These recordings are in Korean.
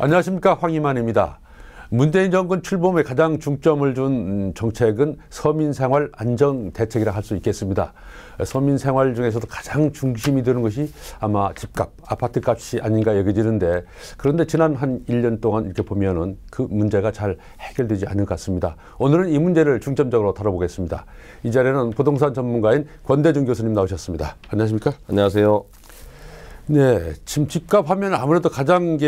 안녕하십니까, 황희만입니다. 문재인 정권 출범에 가장 중점을 준 정책은 서민생활 안정대책이라 할 수 있겠습니다. 서민생활 중에서도 가장 중심이 되는 것이 아마 집값, 아파트값이 아닌가 여겨지는데, 그런데 지난 한 1년 동안 이렇게 보면은 그 문제가 잘 해결되지 않은 것 같습니다. 오늘은 이 문제를 중점적으로 다뤄보겠습니다. 이 자리에는 부동산 전문가인 권대중 교수님 나오셨습니다. 안녕하십니까? 안녕하세요. 네, 지금 집값 하면 아무래도 가장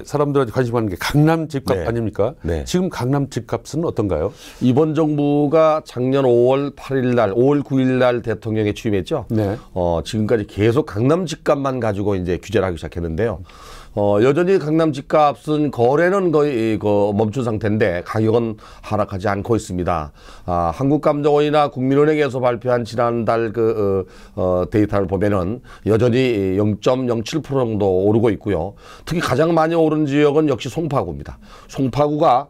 사람들한테 관심 가는 게 강남 집값 네. 아닙니까? 네. 지금 강남 집값은 어떤가요? 이번 정부가 작년 5월 8일 날, 5월 9일 날 대통령에 취임했죠. 네. 지금까지 계속 강남 집값만 가지고 이제 규제를 하기 시작했는데요. 여전히 강남 집값은 거래는 거의 멈춘 상태인데 가격은 하락하지 않고 있습니다. 한국감정원이나 국민은행에서 발표한 지난달 데이터를 보면은 여전히 0.07% 정도 오르고 있고요. 특히 가장 많이 오른 지역은 역시 송파구입니다. 송파구가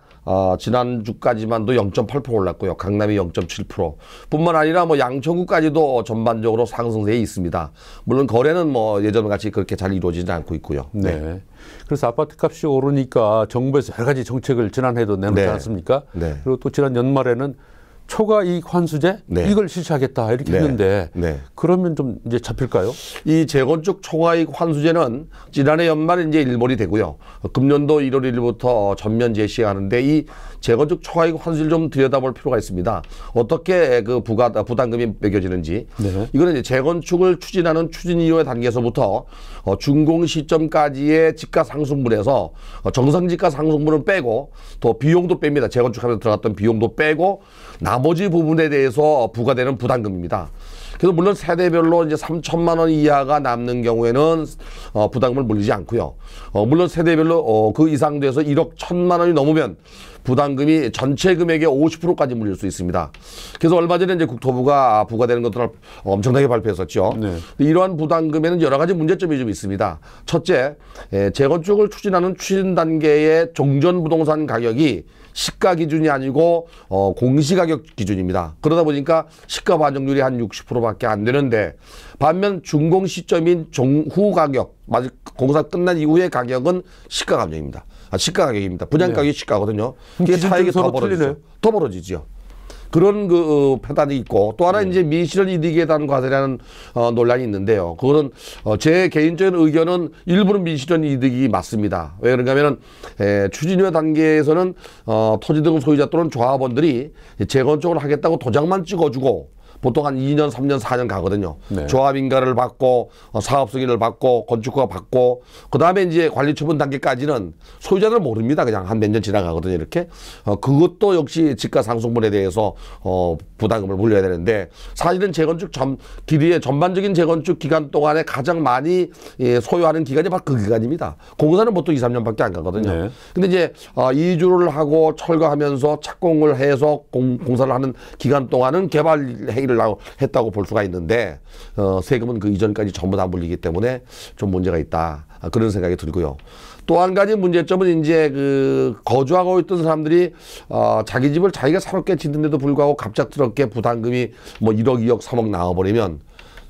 지난주까지만도 0.8% 올랐고요. 강남이 0.7% 뿐만 아니라 양천구까지도 전반적으로 상승세에 있습니다. 물론 거래는 예전과 같이 그렇게 잘 이루어지지 않고 있고요. 네. 그래서 아파트 값이 오르니까 정부에서 여러 가지 정책을 지난해도 내놓지 네. 않았습니까? 네. 그리고 또 지난 연말에는 초과이익 환수제 네. 이걸 실시하겠다 이렇게 네. 했는데 네. 그러면 좀 이제 잡힐까요? 이 재건축 초과이익 환수제는 지난해 연말에 이제 일몰이 되고요. 금년도 1월 1일부터 전면 제시하는데 이 재건축 초과이익 환수제를 좀 들여다볼 필요가 있습니다. 어떻게 그 부담금이 매겨지는지. 네. 이거는 이제 재건축을 추진하는 추진 이후의 단계에서부터 준공 시점까지의 집가 상승분에서 정상 집가 상승분을 빼고 또 비용도 뺍니다. 재건축하면서 들어갔던 비용도 빼고 나머지 부분에 대해서 부과되는 부담금입니다. 그래서 물론 세대별로 이제 3천만 원 이하가 남는 경우에는 부담금을 물리지 않고요. 물론 세대별로 그 이상 돼서 1억 1천만 원이 넘으면 부담금이 전체 금액의 50%까지 물릴 수 있습니다. 그래서 얼마 전에 이제 국토부가 부과되는 것들을 엄청나게 발표했었죠. 네. 이러한 부담금에는 여러 가지 문제점이 좀 있습니다. 첫째, 재건축을 추진하는 추진 단계의 종전 부동산 가격이 시가 기준이 아니고 공시가격 기준입니다. 그러다 보니까 시가 반영률이 한 60%밖에 안 되는데, 반면 준공 시점인 종후 가격, 공사 끝난 이후의 가격은 시가 가격입니다. 시가 가격입니다. 분양 가격이 시가거든요. 이게 차익이 더 벌어지죠. 더 벌어지죠. 그런 패단이 있고, 또 하나 이제 미실현 이득에 대한 과세라는 논란이 있는데요. 그거는 제 개인적인 의견은 일부는 미실현 이득이 맞습니다. 왜 그런가 하면은 추진위원 단계에서는 토지 등 소유자 또는 조합원들이 재건축을 하겠다고 도장만 찍어주고 보통 한 2년, 3년, 4년 가거든요. 네. 조합인가를 받고 사업 승인을 받고 건축허가 받고 그다음에 이제 관리처분 단계까지는 소유자들은 모릅니다. 그냥 한 몇 년 지나가거든요. 이렇게. 그것도 역시 집가 상승분에 대해서 부담금을 물려야 되는데, 사실은 재건축 길이의 전반적인 재건축 기간 동안에 가장 많이 소요하는 기간이 바로 그 기간입니다. 공사는 보통 2, 3년밖에 안 가거든요. 네. 근데 이제 이주를 하고 철거하면서 착공을 해서 공사를 하는 기간 동안은 개발 행위를 했다고 볼 수가 있는데, 세금은 그 이전까지 전부 다 물리기 때문에 좀 문제가 있다. 그런 생각이 들고요. 또 한 가지 문제점은 이제 거주하고 있던 사람들이 자기 집을 자기가 새롭게 짓는데도 불구하고 갑작스럽게 부담금이 1억, 2억, 3억 나와버리면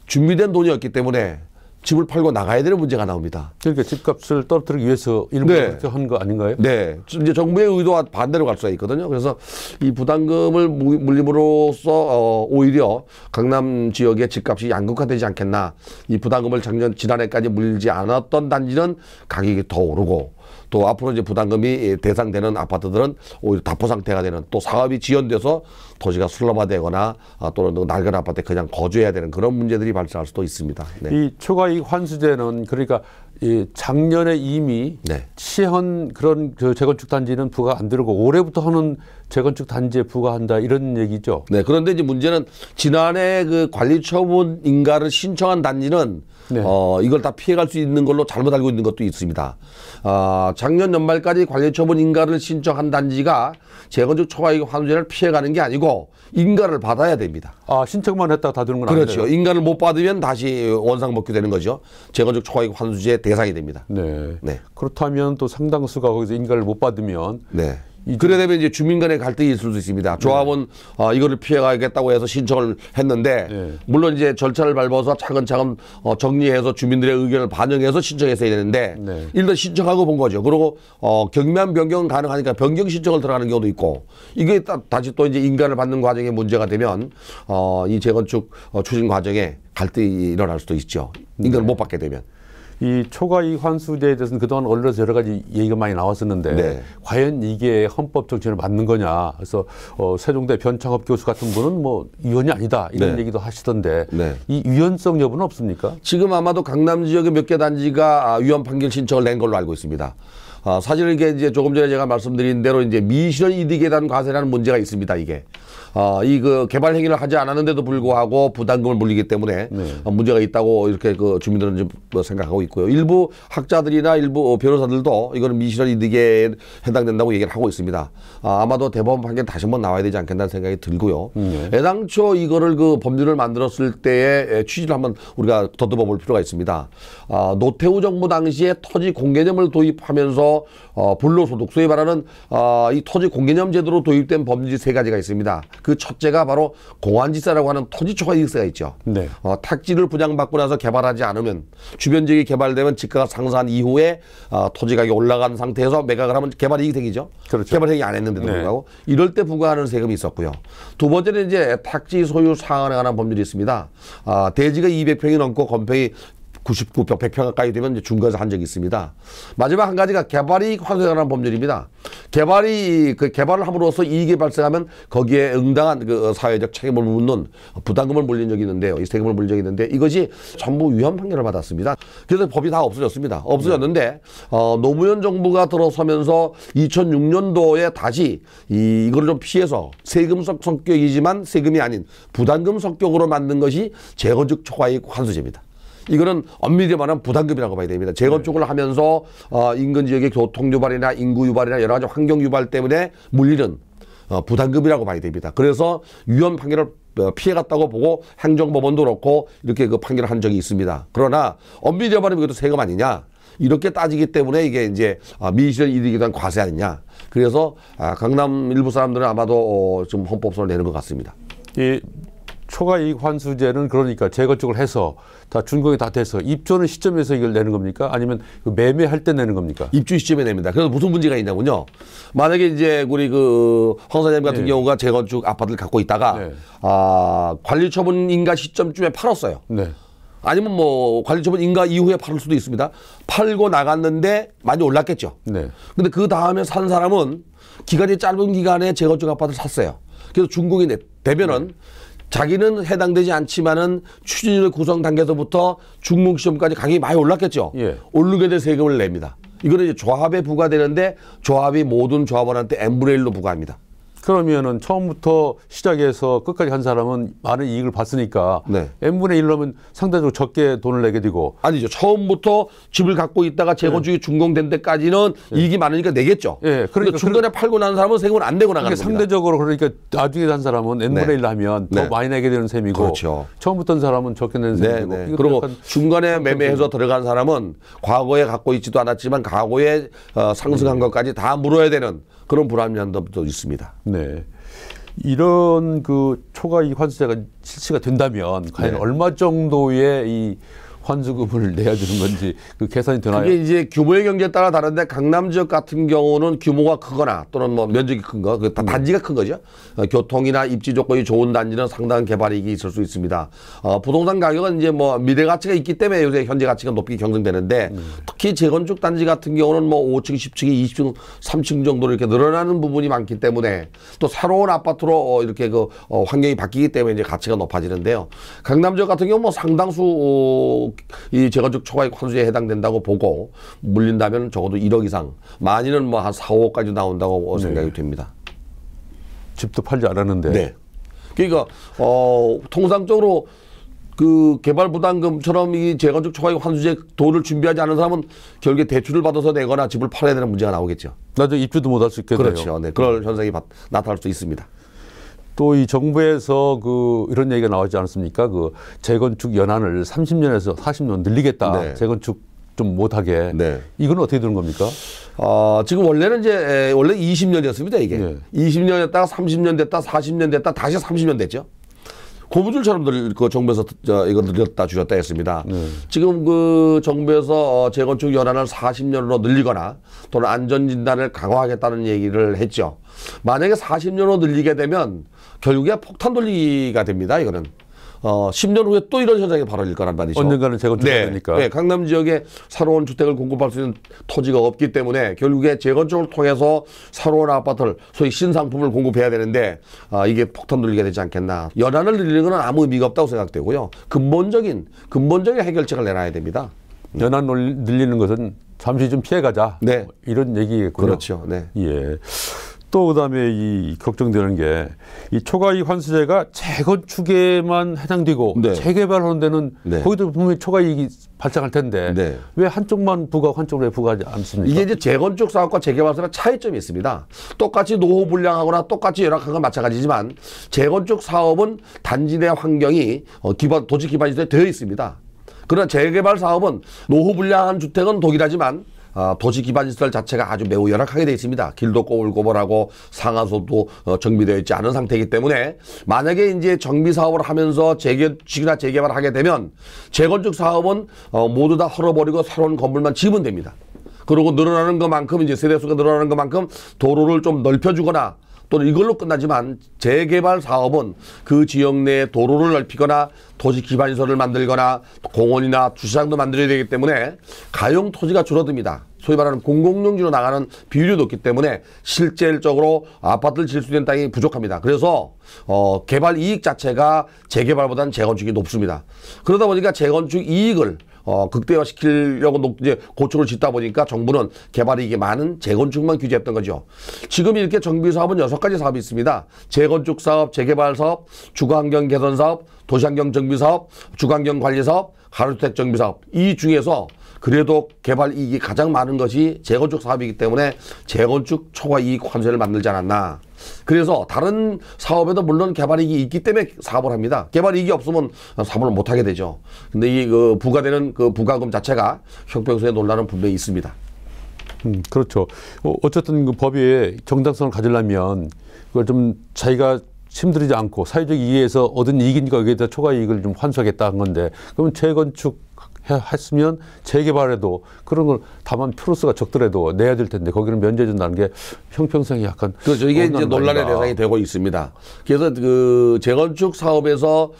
준비된 돈이었기 때문에 집을 팔고 나가야 되는 문제가 나옵니다. 그러니까 집값을 떨어뜨리기 위해서 일부 그렇게 한 거 아닌가요? 네. 이제 정부의 의도와 반대로 갈 수가 있거든요. 그래서 이 부담금을 물림으로써 오히려 강남 지역의 집값이 양극화되지 않겠나. 이 부담금을 지난해까지 물리지 않았던 단지는 가격이 더 오르고, 또 앞으로 이제 부담금이 대상되는 아파트들은 오히려 답보 상태가 되는, 또 사업이 지연돼서 도시가 슬럼화되거나 또는 낡은 아파트에 그냥 거주해야 되는 그런 문제들이 발생할 수도 있습니다. 네. 이 초과이익 환수제는 그러니까 작년에 이미 네. 시행 그런 재건축 단지는 부과 안 되고 올해부터 하는 재건축 단지에 부과한다 이런 얘기죠. 네. 그런데 이제 문제는 지난해 그 관리처분 인가를 신청한 단지는 네. 이걸 다 피해갈 수 있는 걸로 잘못 알고 있는 것도 있습니다. 작년 연말까지 관리처분 인가를 신청한 단지가 재건축 초과이익 환수제를 피해가는 게 아니고 인가를 받아야 됩니다. 신청만 했다가 다 되는 건 아니에요? 그렇죠. 인가를 못 받으면 다시 원상복귀되는 거죠. 재건축 초과이익 환수제 대상이 됩니다. 네. 네. 그렇다면 또 상당수가 거기서 인가를 못 받으면 네. 그래 되면 이제 주민 간의 갈등이 있을 수 있습니다. 조합은 이거를 피해가겠다고 해서 신청을 했는데 네. 물론 이제 절차를 밟아서 차근차근 정리해서 주민들의 의견을 반영해서 신청했어야 되는데 네. 일단 신청하고 본 거죠. 그리고 경면 변경은 가능하니까 변경 신청을 들어가는 경우도 있고 이게 다시 또 이제 인가를 받는 과정에 문제가 되면 이 재건축 추진 과정에 갈등이 일어날 수도 있죠. 인가를 못 받게 되면. 이 초과이익 환수제에 대해서는 그동안 언론에서 여러 가지 얘기가 많이 나왔었는데 네. 과연 이게 헌법 정신을 맞는 거냐. 그래서 세종대 변창업 교수 같은 분은 뭐 위헌이 아니다 이런 네. 얘기도 하시던데 네. 이 위헌성 여부는 없습니까? 지금 아마도 강남 지역의 몇 개 단지가 위헌 판결 신청을 낸 걸로 알고 있습니다. 사실 이게 이제 조금 전에 제가 말씀드린 대로 이제 미실현 이득에 대한 과세라는 문제가 있습니다. 이게 이 그 개발 행위를 하지 않았는데도 불구하고 부담금을 물리기 때문에 문제가 있다고 이렇게 그 주민들은 좀 생각하고 있고요. 일부 학자들이나 일부 변호사들도 이거는 미실현 이득에 해당된다고 얘기를 하고 있습니다. 아마도 대법원 판결 다시 한번 나와야 되지 않겠다는 생각이 들고요. 애당초 이거를 그 법률을 만들었을 때의 취지를 한번 우리가 더듬어 볼 필요가 있습니다. 노태우 정부 당시에 토지 공개념을 도입하면서 불로소득, 소위 말하는 이 토지 공개념 제도로 도입된 법률이 세 가지가 있습니다. 그 첫째가 바로 공환지세라고 하는 토지 초과이익세가 있죠. 네. 택지를 분양받고 나서 개발하지 않으면 주변 지역이 개발되면 지가가 상승한 이후에 토지 가격이 올라간 상태에서 매각을 하면 개발이익이 생기죠. 그렇죠. 개발행위 안 했는데도 네. 불구하고 이럴 때 부과하는 세금이 있었고요. 두 번째는 이제 택지 소유 상한에 관한 법률이 있습니다. 대지가 200평이 넘고 건평이 99평, 100평 가까이 되면 이제 중과에서 한 적이 있습니다. 마지막 한 가지가 개발이익 환수에 관한 법률입니다. 개발을 함으로써 이익이 발생하면 거기에 응당한 그 사회적 책임을 묻는 부담금을 물린 적이 있는데요. 이 세금을 물린 적이 있는데 이것이 전부 위헌 판결을 받았습니다. 그래서 법이 다 없어졌습니다. 없어졌는데 노무현 정부가 들어서면서 2006년도에 다시 이거를 좀 피해서 세금 성격이지만 세금이 아닌 부담금 성격으로 만든 것이 재건축 초과이익 환수제입니다. 이거는 엄밀히 말하면 부담금이라고 봐야 됩니다. 재건축을 하면서 인근 지역의 교통 유발이나 인구 유발이나 여러 가지 환경 유발 때문에 물리는 부담금이라고 봐야 됩니다. 그래서 위헌 판결을 피해갔다고 보고 행정법원도 그렇고 이렇게 그 판결을 한 적이 있습니다. 그러나 엄밀히 말하면 이것도 세금 아니냐 이렇게 따지기 때문에 이게 이제 미실현 이득에 대한 과세 아니냐. 그래서 강남 일부 사람들은 아마도 좀 헌법소를 내는 것 같습니다. 이 초과이익 환수제는 그러니까 재건축을 해서 다 준공이 다 돼서 입주하는 시점에서 이걸 내는 겁니까? 아니면 매매할 때 내는 겁니까? 입주 시점에 냅니다. 그래서 무슨 문제가 있냐면요. 만약에 이제 우리 그 황 사장님 같은 경우가 재건축 아파트를 갖고 있다가 관리처분 인가 시점쯤에 팔았어요. 네. 아니면 뭐 관리처분 인가 이후에 팔을 수도 있습니다. 팔고 나갔는데 많이 올랐겠죠. 네. 근데 그 다음에 산 사람은 기간이 짧은 기간에 재건축 아파트를 샀어요. 그래서 준공이 되면은 자기는 해당되지 않지만은 추진율 구성 단계에서부터 중공 시점까지 가격이 많이 올랐겠죠. 예. 오르게 될 세금을 냅니다. 이거는 이제 조합에 부과되는데 조합이 모든 조합원한테 n분의 1로 부과합니다. 그러면은 처음부터 시작해서 끝까지 한 사람은 많은 이익을 봤으니까 네. n분의 1로면 상대적으로 적게 돈을 내게 되고 아니죠. 처음부터 집을 갖고 있다가 재건축이 준공된 데까지는 이익이 많으니까 내겠죠. 예, 그러니까 중간에 팔고 난 사람은 세금을 안 내고 나가는 겁니다. 상대적으로 그러니까 나중에 산 사람은 n분의 1로 하면 더 네. 많이 내게 되는 셈이고 그렇죠. 처음부터 한 사람은 적게 내는 셈이고 네. 이것도 그리고 약간 중간에 매매해서 들어간 사람은 과거에 갖고 있지도 않았지만 과거에 상승한 것까지 다 물어야 되는 그런 불합리함도 있습니다. 네. 이런 그 초과이익 환수제가 실시가 된다면 과연 네. 얼마 정도의 이 환수금을 내야 되는 건지 그 계산이 되나요? 그게 이제 규모의 경제에 따라 다른데 강남 지역 같은 경우는 규모가 크거나 또는 뭐 면적이 큰 거, 그 단지가 큰 거죠. 교통이나 입지 조건이 좋은 단지는 상당한 개발이익이 있을 수 있습니다. 부동산 가격은 이제 뭐 미래 가치가 있기 때문에 요새 현재 가치가 높게 경쟁되는데 특히 재건축 단지 같은 경우는 뭐 5층, 10층이 20층, 3층 정도로 이렇게 늘어나는 부분이 많기 때문에 또 새로운 아파트로 이렇게 그 환경이 바뀌기 때문에 이제 가치가 높아지는데요. 강남 지역 같은 경우 뭐 상당수 이 재건축 초과이익 환수제에 해당된다고 보고 물린다면 적어도 1억 이상, 많이는 뭐 한 4, 5억까지 나온다고 생각이 됩니다. 집도 팔지 않았는데. 네. 그러니까 통상적으로 그 개발 부담금처럼 이 재건축 초과이익 환수제 돈을 준비하지 않은 사람은 결국에 대출을 받아서 내거나 집을 팔아야 되는 문제가 나오겠죠. 나중에 입주도 못 할 수 있겠네요. 그렇죠. 네. 그럴 현상이 나타날 수 있습니다. 또 이 정부에서 그 이런 얘기가 나오지 않았습니까? 그 재건축 연한을 30년에서 40년 늘리겠다. 네. 재건축 좀 못하게. 네. 이건 어떻게 되는 겁니까? 지금 원래는 이제 원래 20년이었습니다 이게. 네. 20년이었다가 30년 됐다, 40년 됐다, 다시 30년 됐죠. 고무줄처럼 그 정부에서 이거 늘렸다 줄였다 했습니다. 지금 그 정부에서 재건축 연한을 40년으로 늘리거나 또는 안전진단을 강화하겠다는 얘기를 했죠. 만약에 40년으로 늘리게 되면 결국에 폭탄 돌리기가 됩니다. 이거는. 10년 후에 또 이런 현상이 벌어질 거란 말이죠. 언젠가는 재건축해야 되니까. 네, 강남 지역에 새로운 주택을 공급할 수 있는 토지가 없기 때문에 결국에 재건축을 통해서 새로운 아파트를 소위 신상품을 공급해야 되는데 이게 폭탄 돌리게 되지 않겠나. 연한을 늘리는 건 아무 의미가 없다고 생각되고요. 근본적인 해결책을 내놔야 됩니다. 연한 늘리는 것은 잠시 좀 피해가자. 네. 이런 얘기겠군요. 그렇죠. 네. 예. 또 그다음에 이 걱정되는 게 이 초과이익 환수제가 재건축에만 해당되고 네. 재개발하는 데는 네. 거기도 분명히 초과이익이 발생할 텐데 네. 왜 한쪽만 부과 한쪽으로 왜 부과하지 않습니까? 이게 이제 재건축 사업과 재개발 사업의 차이점이 있습니다. 똑같이 노후 불량하거나 똑같이 열악한 건 마찬가지지만 재건축 사업은 단지 내 환경이 도시 기반 시설에 되어 있습니다. 그러나 재개발 사업은 노후 불량한 주택은 동일하지만 도시 기반 시설 자체가 아주 매우 열악하게 되어 있습니다. 길도 꼬불꼬불하고 상하수도 정비되어 있지 않은 상태이기 때문에 만약에 이제 정비 사업을 하면서 재건축이나 재개발을 하게 되면 재건축 사업은 모두 다 헐어버리고 새로운 건물만 지으면 됩니다. 그리고 늘어나는 것만큼 이제 세대수가 늘어나는 것만큼 도로를 좀 넓혀주거나 또는 이걸로 끝나지만 재개발 사업은 그 지역 내에 도로를 넓히거나 도시 기반시설을 만들거나 공원이나 주차장도 만들어야 되기 때문에 가용 토지가 줄어듭니다. 소위 말하는 공공용지로 나가는 비율이 높기 때문에 실질적으로 아파트를 지을 수 있는 땅이 부족합니다. 그래서 개발 이익 자체가 재개발보다는 재건축이 높습니다. 그러다 보니까 재건축 이익을 극대화시키려고 이제 고초를 짓다 보니까 정부는 개발 이익이 많은 재건축만 규제했던 거죠. 지금 이렇게 정비 사업은 6가지 사업이 있습니다. 재건축 사업, 재개발 사업, 주거환경 개선 사업, 도시환경 정비 사업, 주거환경 관리 사업, 가로주택 정비 사업. 이 중에서 그래도 개발 이익이 가장 많은 것이 재건축 사업이기 때문에 재건축 초과 이익 환수제를 만들지 않았나. 그래서 다른 사업에도 물론 개발 이익이 있기 때문에 사업을 합니다. 개발 이익이 없으면 사업을 못 하게 되죠. 근데 이 부과되는 그 부과금 자체가 형평성에 논란은 분명히 있습니다. 그렇죠. 어쨌든 그 법의 정당성을 가지려면 그걸 좀 자기가 힘들이지 않고 사회적 이해에서 얻은 이익이니까 여기에 대해서 초과 이익을 좀 환수하겠다 한 건데 그러면 재건축 했으면 재개발에도 그런 걸 다만 플러스가 적더라도 내야 될 텐데 거기는 면제 준다는 게 형평성이 약간 그렇죠. 이게 이제 논란의 대상이 되고 있습니다. 그래서 그 재건축 사업에서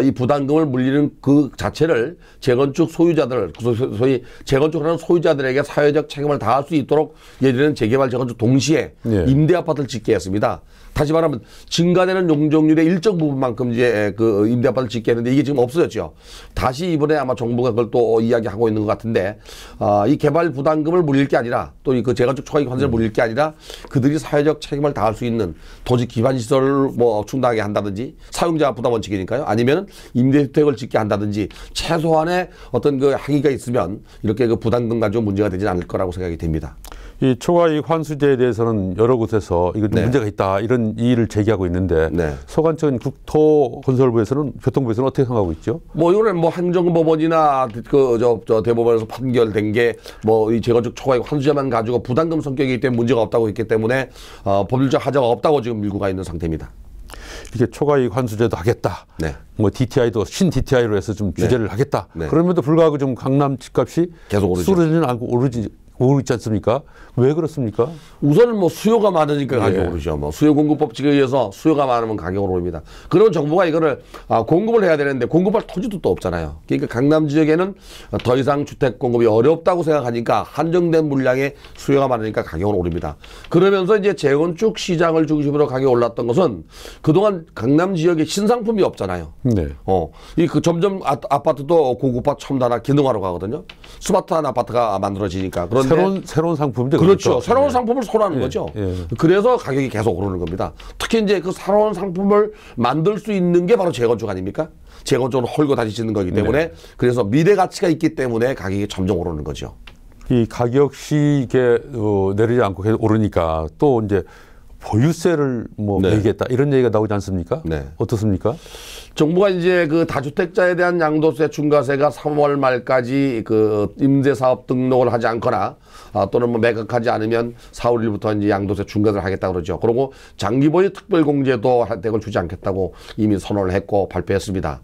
이 부담금을 물리는 그 자체를 재건축 소유자들, 소위 재건축하는 소유자들에게 사회적 책임을 다할 수 있도록 예전에는 재개발, 재건축 동시에 임대 아파트를 짓게 했습니다. 다시 말하면 증가되는 용적률의 일정 부분만큼 이제 그 임대 아파트를 짓게 했는데 이게 지금 없어졌죠. 다시 이번에 아마 정부가 그걸 또 이야기하고 있는 것 같은데 이 개발 부담금을 물릴 게 아니라 또 이 그 재건축 초과이익 환수를 물릴 게 아니라 그들이 사회적 책임을 다할 수 있는 도시 기반 시설을 뭐 충당하게 한다든지 사용자 부담 원칙이니까요. 아니면 임대주택을 짓게 한다든지 최소한의 어떤 그 항의가 있으면 이렇게 그 부담금 가지고 문제가 되지는 않을 거라고 생각이 됩니다. 이 초과이익 환수제에 대해서는 여러 곳에서 이거 문제가 있다 이런 이의를 제기하고 있는데 소관청 국토건설부에서는 교통부에서는 어떻게 생각하고 있죠? 뭐 이거는 뭐 행정법원이나 저 대법원에서 판결된 게 뭐 이 재건축 초과이익 환수제만 가지고 부담금 성격이기 때문에 문제가 없다고 했기 때문에 법률적 하자가 없다고 지금 밀고 가 있는 상태입니다. 이게 초과이익 환수제도 하겠다. 뭐 DTI도 신 DTI로 해서 좀 규제를 하겠다. 그럼에도 불구하고 좀 강남 집값이 계속 오르죠. 오르지는 않고 오르지 않습니까? 왜 그렇습니까? 우선은 뭐 수요가 많으니까 가격이 오르죠. 뭐 수요 공급 법칙에 의해서 수요가 많으면 가격이 오릅니다. 그러면 정부가 이거를 공급을 해야 되는데 공급할 토지도 또 없잖아요. 그러니까 강남 지역에는 더 이상 주택 공급이 어렵다고 생각하니까 한정된 물량의 수요가 많으니까 가격은 오릅니다. 그러면서 이제 재건축 시장을 중심으로 가격이 올랐던 것은 그동안 강남 지역에 신상품이 없잖아요. 이 그 점점 아파트도 고급화, 첨단화, 기능화로 가거든요. 스마트한 아파트가 만들어지니까. 그런데 새로운 상품인데 그렇죠. 새로운 상품을 소화하는 거죠. 그래서 가격이 계속 오르는 겁니다. 특히 이제 그 새로운 상품을 만들 수 있는 게 바로 재건축 아닙니까? 재건축으로 헐고 다시 짓는 거기 때문에 그래서 미래 가치가 있기 때문에 가격이 점점 오르는 거죠. 이 가격이 이게 내리지 않고 계속 오르니까 또 이제 보유세를 뭐 매기겠다 이런 얘기가 나오지 않습니까? 어떻습니까? 정부가 이제 그 다주택자에 대한 양도세 중과세가 3월 말까지 그 임대사업 등록을 하지 않거나 또는 뭐 매각하지 않으면 4월 1일부터 이제 양도세 중과세를 하겠다 그러죠. 그리고 장기보유 특별공제도 혜택을 주지 않겠다고 이미 선언을 했고 발표했습니다.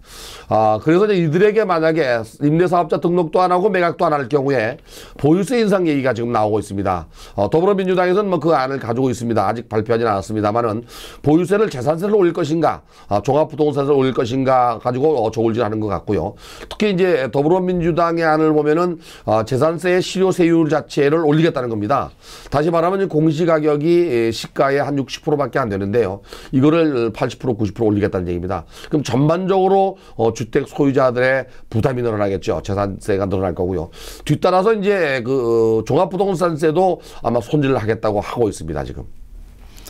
그래서 이제 이들에게 만약에 임대사업자 등록도 안 하고 매각도 안 할 경우에 보유세 인상 얘기가 지금 나오고 있습니다. 더불어민주당에서는 뭐 그 안을 가지고 있습니다. 아직 발표하지는 않았습니다만은 보유세를 재산세를 올릴 것인가, 종합부동산세를 올릴 것인가 가지고 저울질하는 것 같고요. 특히 이제 더불어민주당의 안을 보면은 재산세의 실효세율 자체를 올리겠다는 겁니다. 다시 말하면 공시가격이 시가의 한 60%밖에 안 되는데요. 이거를 80% 90% 올리겠다는 얘기입니다. 그럼 전반적으로 주택 소유자들의 부담이 늘어나겠죠. 재산세가 늘어날 거고요. 뒤따라서 이제 그 종합부동산세도 아마 손질을 하겠다고 하고 있습니다. 지금.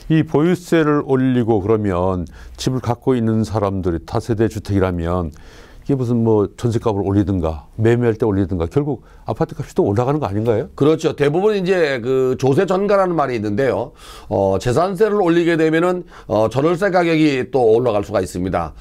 이 보유세를 올리고 그러면 집을 갖고 있는 사람들이 다세대 주택이라면 이게 무슨 뭐 전세값을 올리든가 매매할 때 올리든가 결국 아파트 값이 또 올라가는 거 아닌가요? 그렇죠. 대부분 이제 그 조세 전가라는 말이 있는데요. 재산세를 올리게 되면은 전월세 가격이 또 올라갈 수가 있습니다.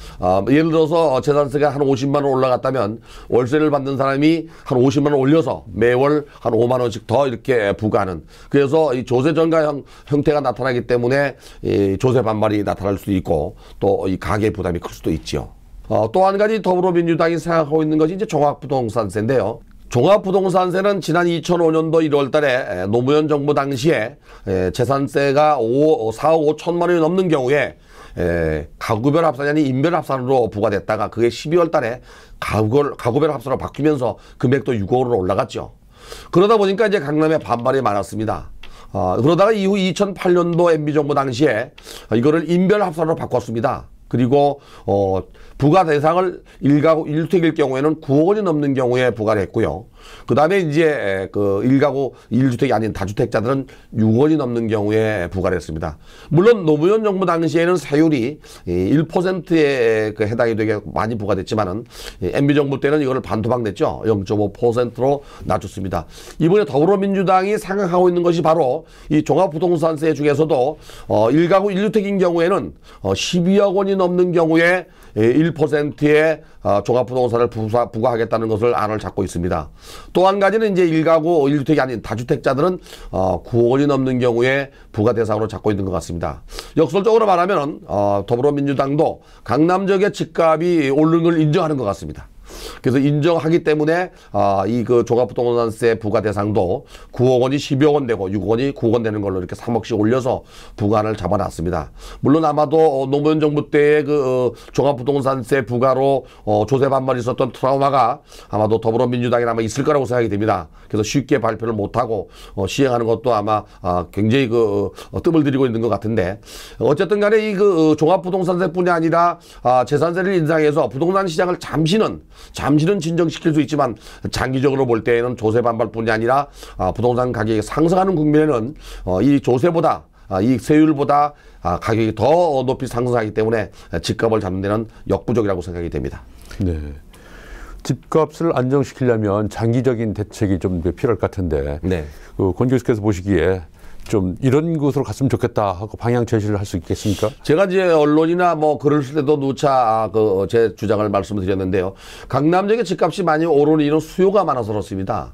예를 들어서 재산세가 한 50만 원 올라갔다면 월세를 받는 사람이 한 50만 원 올려서 매월 한 5만 원씩 더 이렇게 부과하는. 그래서 이 조세 전가 형태가 나타나기 때문에 이 조세 반발이 나타날 수도 있고 또 이 가계 부담이 클 수도 있죠. 또 한 가지 더불어민주당이 생각하고 있는 것이 이제 종합부동산세인데요. 종합부동산세는 지난 2005년도 1월 달에 노무현 정부 당시에 재산세가 4억 5천만 원이 넘는 경우에 가구별 합산이 아닌 인별 합산으로 부과됐다가 그게 12월 달에 가구별 합산으로 바뀌면서 금액도 6억으로 올라갔죠. 그러다 보니까 이제 강남에 반발이 많았습니다. 그러다가 이후 2008년도 MB정부 당시에 이거를 인별 합산으로 바꿨습니다. 그리고 부과 대상을 1가구 1주택일 경우에는 9억 원이 넘는 경우에 부과를 했고요. 그 다음에 이제 그 1가구 1주택이 아닌 다주택자들은 6억 원이 넘는 경우에 부과를 했습니다. 물론 노무현 정부 당시에는 세율이 1%에 그 해당이 되게 많이 부과됐지만은 MB정부 때는 이거를 반토막 냈죠. 0.5%로 낮췄습니다. 이번에 더불어민주당이 생각하고 있는 것이 바로 이 종합부동산세 중에서도 1가구 1주택인 경우에는 12억 원이 넘는 경우에 1%의 종합부동산을 부과하겠다는 것을 안을 잡고 있습니다. 또 한 가지는 이제 1가구 1주택이 아닌 다주택자들은 9억 원이 넘는 경우에 부과 대상으로 잡고 있는 것 같습니다. 역설적으로 말하면 더불어민주당도 강남 지역의 집값이 오르는 걸 인정하는 것 같습니다. 그래서 인정하기 때문에 이 그 종합부동산세 부과 대상도 9억 원이 12억 원 되고 6억 원이 9억 원 되는 걸로 이렇게 3억씩 올려서 부과를 잡아놨습니다. 물론 아마도 노무현 정부 때의 그 종합부동산세 부과로 조세 반발이 있었던 트라우마가 아마도 더불어민주당에 아마 있을 거라고 생각이 됩니다. 그래서 쉽게 발표를 못하고 시행하는 것도 아마 굉장히 그 뜸을 들이고 있는 것 같은데 어쨌든 간에 이 그 종합부동산세뿐이 아니라 재산세를 인상해서 부동산 시장을 잠시는 진정시킬 수 있지만 장기적으로 볼 때에는 조세 반발뿐이 아니라 부동산 가격이 상승하는 국면에는 이 조세보다 이 세율보다 가격이 더 높이 상승하기 때문에 집값을 잡는 데는 역부족이라고 생각이 됩니다. 네. 집값을 안정시키려면 장기적인 대책이 좀 필요할 것 같은데 네. 권 교수께서 보시기에 좀 이런 곳으로 갔으면 좋겠다 하고 방향 제시를 할 수 있겠습니까? 제가 이제 언론이나 뭐 글을 쓸 때도 누차 제 주장을 말씀을 드렸는데요. 강남 지역의 집값이 많이 오르는 이유는 수요가 많아서 그렇습니다.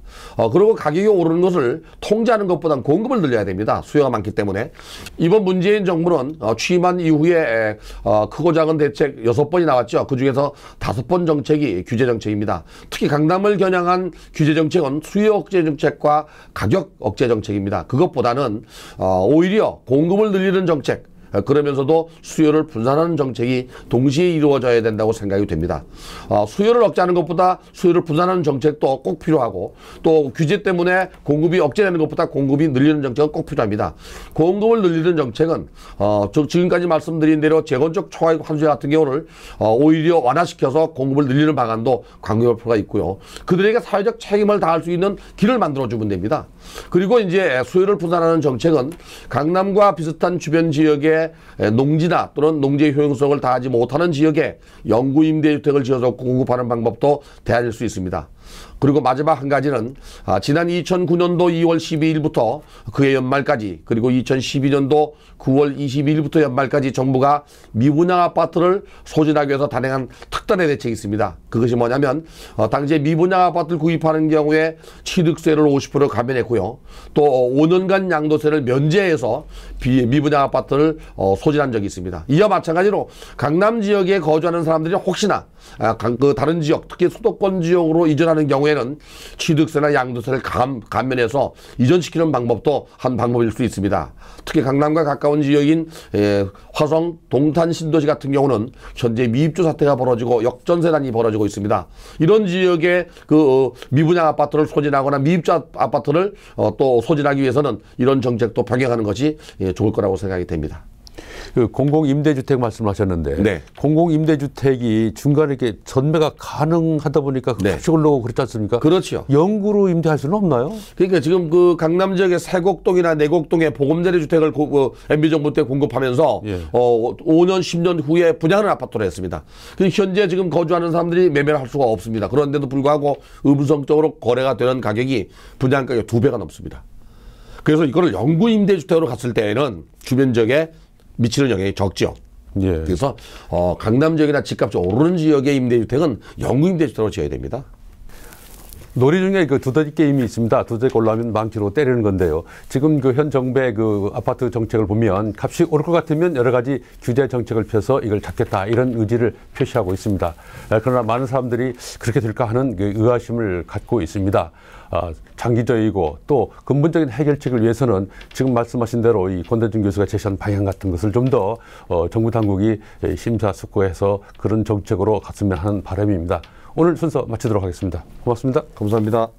그리고 가격이 오르는 것을 통제하는 것보다는 공급을 늘려야 됩니다. 수요가 많기 때문에. 이번 문재인 정부는 취임한 이후에 크고 작은 대책 6번이 나왔죠. 그중에서 5번 정책이 규제 정책입니다. 특히 강남을 겨냥한 규제 정책은 수요 억제 정책과 가격 억제 정책입니다. 그것보다는 오히려 공급을 늘리는 정책, 그러면서도 수요를 분산하는 정책이 동시에 이루어져야 된다고 생각이 됩니다. 수요를 억제하는 것보다 수요를 분산하는 정책도 꼭 필요하고 또 규제 때문에 공급이 억제되는 것보다 공급이 늘리는 정책은 꼭 필요합니다. 공급을 늘리는 정책은 지금까지 말씀드린 대로 재건축 초과이익 환수제 같은 경우를 오히려 완화시켜서 공급을 늘리는 방안도 강구할 필요가 있고요. 그들에게 사회적 책임을 다할 수 있는 길을 만들어주면 됩니다. 그리고 이제 수요를 분산하는 정책은 강남과 비슷한 주변 지역에 현재 농지나 또는 농지의 효용성을 다하지 못하는 지역에 영구 임대주택을 지어서 공급하는 방법도 대안일 수 있습니다. 그리고 마지막 한 가지는 지난 2009년도 2월 12일부터 그해 연말까지, 그리고 2012년도 9월 22일부터 연말까지 정부가 미분양 아파트를 소진하기 위해서 단행한 특단의 대책이 있습니다. 그것이 뭐냐면 당시에 미분양 아파트를 구입하는 경우에 취득세를 50% 감면했고요. 또 5년간 양도세를 면제해서 미분양 아파트를 소진한 적이 있습니다. 이와 마찬가지로 강남 지역에 거주하는 사람들이 혹시나 그 다른 지역, 특히 수도권 지역으로 이전하는 경우에는 취득세나 양도세를 감면해서 이전시키는 방법도 한 방법일 수 있습니다. 특히 강남과 가까운 지역인 화성, 동탄 신도시 같은 경우는 현재 미입주 사태가 벌어지고 역전세난이 벌어지고 있습니다. 이런 지역에 그 미분양 아파트를 소진하거나 미입주 아파트를 또 소진하기 위해서는 이런 정책도 병행하는 것이 좋을 거라고 생각이 됩니다. 그 공공임대주택 말씀하셨는데 네. 공공임대주택이 중간에 이렇게 전매가 가능하다 보니까 네. 값이 올라오고 그렇지 않습니까? 그렇죠. 영구로 임대할 수는 없나요? 그러니까 지금 그 강남 지역의 세곡동이나 내곡동에 보금자리 주택을 MB정부 때 공급하면서 예. 5년, 10년 후에 분양하는 아파트로 했습니다. 현재 지금 거주하는 사람들이 매매를 할 수가 없습니다. 그런데도 불구하고 음성적으로 거래가 되는 가격이 분양 가격 2배가 넘습니다. 그래서 이거를 영구 임대주택으로 갔을 때에는 주변 지역에 미치는 영향이 적죠. 예. 그래서 강남 지역이나 집값이 오르는 지역의 임대주택은 영구 임대주택으로 지어야 됩니다. 놀이 중에 그 두더지 게임이 있습니다. 두더지 올라오면 망치로 때리는 건데요. 지금 그 현 정부의 그 아파트 정책을 보면 값이 오를 것 같으면 여러 가지 규제 정책을 펴서 이걸 잡겠다 이런 의지를 표시하고 있습니다. 그러나 많은 사람들이 그렇게 될까 하는 그 의아심을 갖고 있습니다. 장기적이고 또 근본적인 해결책을 위해서는 지금 말씀하신 대로 이 권대중 교수가 제시한 방향 같은 것을 좀 더 정부 당국이 심사숙고해서 그런 정책으로 갔으면 하는 바람입니다. 오늘 순서 마치도록 하겠습니다. 고맙습니다. 감사합니다.